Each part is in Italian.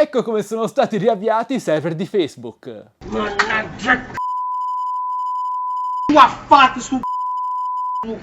Ecco come sono stati riavviati i server di Facebook. Mannaggia tu ha fatto sto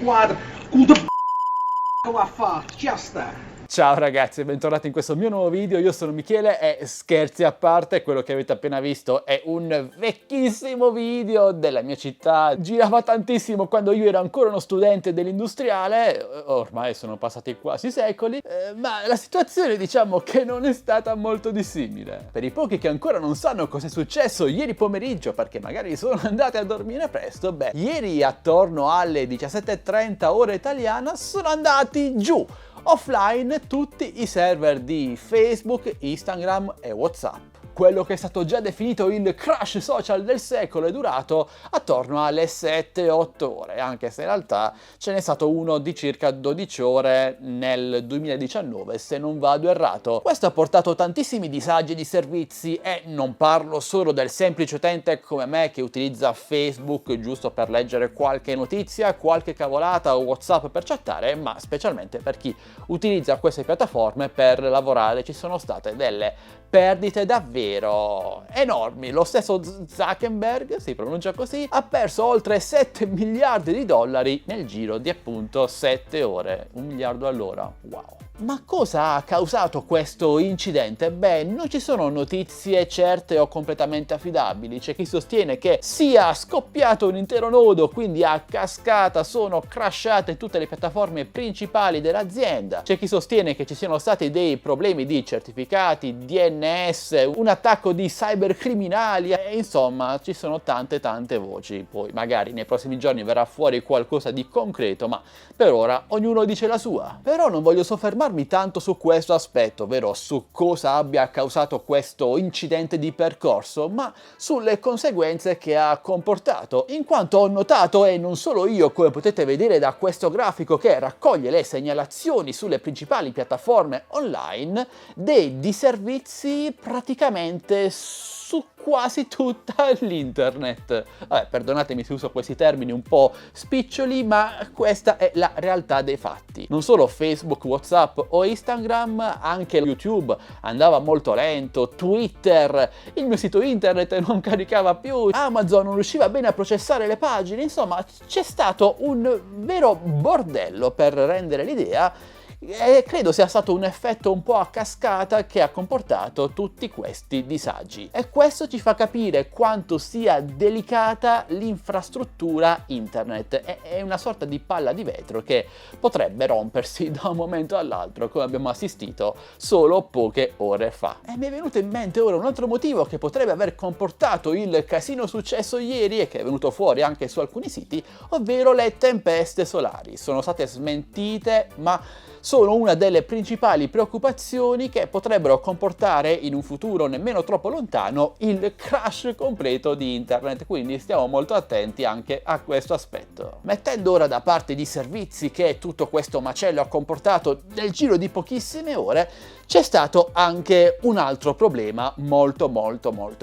quadro, tu ha fatto, già sta. Ciao ragazzi e bentornati in questo mio nuovo video, io sono Michele e scherzi a parte, quello che avete appena visto è un vecchissimo video della mia città, girava tantissimo quando io ero ancora uno studente dell'industriale, ormai sono passati quasi secoli, ma la situazione diciamo che non è stata molto dissimile. Per i pochi che ancora non sanno cosa è successo ieri pomeriggio, perché magari sono andati a dormire presto, beh, ieri attorno alle 17:30 ora italiana sono andati giù offline tutti i server di Facebook, Instagram e WhatsApp. Quello che è stato già definito il crash social del secolo è durato attorno alle 7-8 ore, anche se in realtà ce n'è stato uno di circa 12 ore nel 2019, se non vado errato. Questo ha portato tantissimi disagi di servizi e non parlo solo del semplice utente come me che utilizza Facebook giusto per leggere qualche notizia, qualche cavolata o WhatsApp per chattare, ma specialmente per chi utilizza queste piattaforme per lavorare. Ci sono state delle perdite davvero enormi. Lo stesso Zuckerberg, si pronuncia così, ha perso oltre 7 miliardi di dollari nel giro di appunto 7 ore. 1 miliardo all'ora, wow. Ma cosa ha causato questo incidente? Beh, non ci sono notizie certe o completamente affidabili. C'è chi sostiene che sia scoppiato un intero nodo, quindi a cascata sono crashate tutte le piattaforme principali dell'azienda. C'è chi sostiene che ci siano stati dei problemi di certificati, DNS, un attacco di cybercriminali e insomma ci sono tante voci. Poi magari nei prossimi giorni verrà fuori qualcosa di concreto, ma per ora ognuno dice la sua. Però non voglio soffermarmi tanto su questo aspetto, ovvero su cosa abbia causato questo incidente di percorso, ma sulle conseguenze che ha comportato, in quanto ho notato, e non solo io, come potete vedere da questo grafico che raccoglie le segnalazioni sulle principali piattaforme online, dei disservizi praticamente su quasi tutta l'internet. Vabbè, perdonatemi se uso questi termini un po' spiccioli, ma questa è la realtà dei fatti. Non solo Facebook, WhatsApp o Instagram, anche YouTube andava molto lento, Twitter, il mio sito internet non caricava più, Amazon non riusciva bene a processare le pagine, insomma c'è stato un vero bordello per rendere l'idea. E credo sia stato un effetto un po' a cascata che ha comportato tutti questi disagi. E questo ci fa capire quanto sia delicata l'infrastruttura internet. È una sorta di palla di vetro che potrebbe rompersi da un momento all'altro, come abbiamo assistito solo poche ore fa. E mi è venuto in mente ora un altro motivo che potrebbe aver comportato il casino successo ieri e che è venuto fuori anche su alcuni siti, ovvero le tempeste solari. Sono state smentite, ma sono una delle principali preoccupazioni che potrebbero comportare in un futuro nemmeno troppo lontano il crash completo di internet, quindi stiamo molto attenti anche a questo aspetto. Mettendo ora da parte i servizi che tutto questo macello ha comportato nel giro di pochissime ore, c'è stato anche un altro problema molto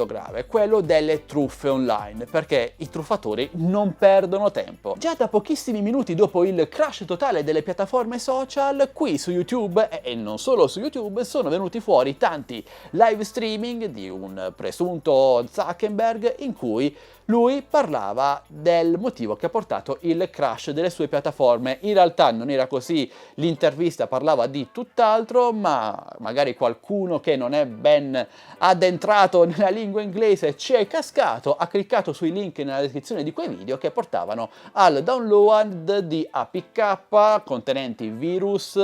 grave, quello delle truffe online, perché i truffatori non perdono tempo. Già da pochissimi minuti dopo il crash totale delle piattaforme social, qui su YouTube, e non solo su YouTube, sono venuti fuori tanti live streaming di un presunto Zuckerberg in cui lui parlava del motivo che ha portato il crash delle sue piattaforme. In realtà non era così, l'intervista parlava di tutt'altro, ma magari qualcuno che non è ben addentrato nella lingua inglese ci è cascato, ha cliccato sui link nella descrizione di quei video che portavano al download di APK contenenti virus,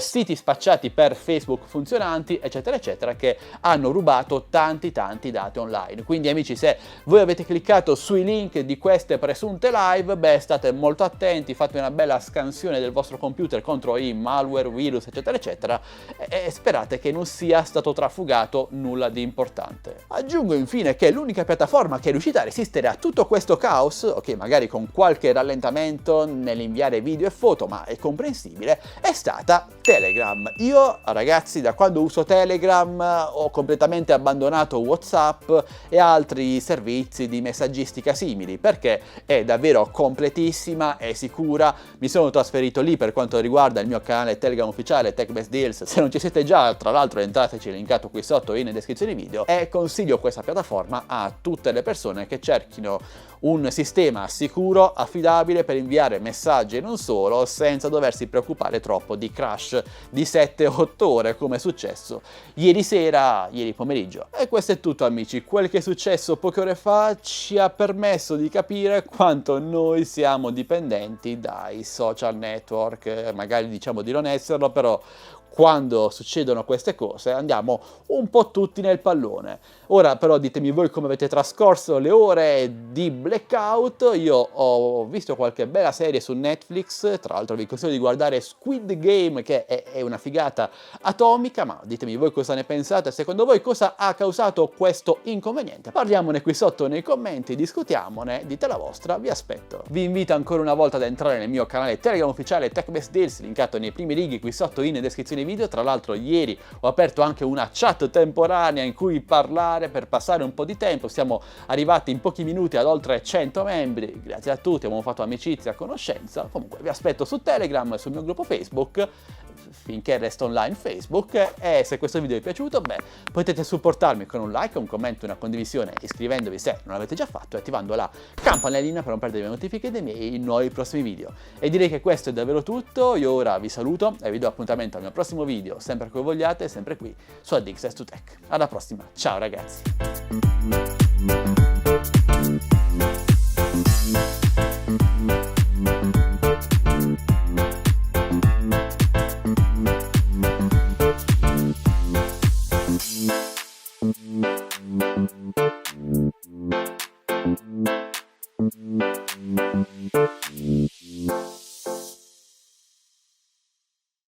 siti spacciati per Facebook funzionanti, eccetera, che hanno rubato tanti dati online. Quindi amici, se voi avete cliccato sui link di queste presunte live, beh, state molto attenti, fate una bella scansione del vostro computer contro i malware, virus, eccetera, e sperate che non sia stato trafugato nulla di importante. Aggiungo infine che l'unica piattaforma che è riuscita a resistere a tutto questo caos, ok, magari con qualche rallentamento nell'inviare video e foto, ma è comprensibile, è stata Telegram. Io, ragazzi, da quando uso Telegram ho completamente abbandonato WhatsApp e altri servizi di messaggistica messaggistica simili, perché è davvero completissima, è sicura. Mi sono trasferito lì per quanto riguarda il mio canale Telegram ufficiale TechBest Deals. Se non ci siete già, tra l'altro entrateci, linkato qui sotto in descrizione video, e consiglio questa piattaforma a tutte le persone che cerchino un sistema sicuro, affidabile per inviare messaggi e non solo, senza doversi preoccupare troppo di crash di 7-8 ore come è successo ieri pomeriggio. E questo è tutto, amici. Quel che è successo poche ore fa ci ha permesso di capire quanto noi siamo dipendenti dai social network. Magari diciamo di non esserlo, però quando succedono queste cose andiamo un po' tutti nel pallone. Ora però ditemi voi come avete trascorso le ore di blackout. Io ho visto qualche bella serie su Netflix, tra l'altro vi consiglio di guardare Squid Game, che è una figata atomica, ma ditemi voi cosa ne pensate, secondo voi cosa ha causato questo inconveniente? Parliamone qui sotto nei commenti, discutiamone, dite la vostra, vi aspetto. Vi invito ancora una volta ad entrare nel mio canale Telegram ufficiale TechBest Deals, linkato nei primi righi qui sotto in descrizione video. Tra l'altro ieri ho aperto anche una chat temporanea in cui parlare per passare un po' di tempo. Siamo arrivati in pochi minuti ad oltre 100 membri, grazie a tutti, abbiamo fatto amicizia, conoscenza. Comunque vi aspetto su Telegram e sul mio gruppo Facebook, finché resta online Facebook, e se questo video vi è piaciuto, potete supportarmi con un like, un commento, una condivisione, iscrivendovi se non l'avete già fatto e attivando la campanellina per non perdere le notifiche dei miei nuovi prossimi video. E direi che questo è davvero tutto. Io ora vi saluto e vi do appuntamento al mio prossimo video, sempre che vogliate, sempre qui su Addicted to Tech. Alla prossima, ciao ragazzi!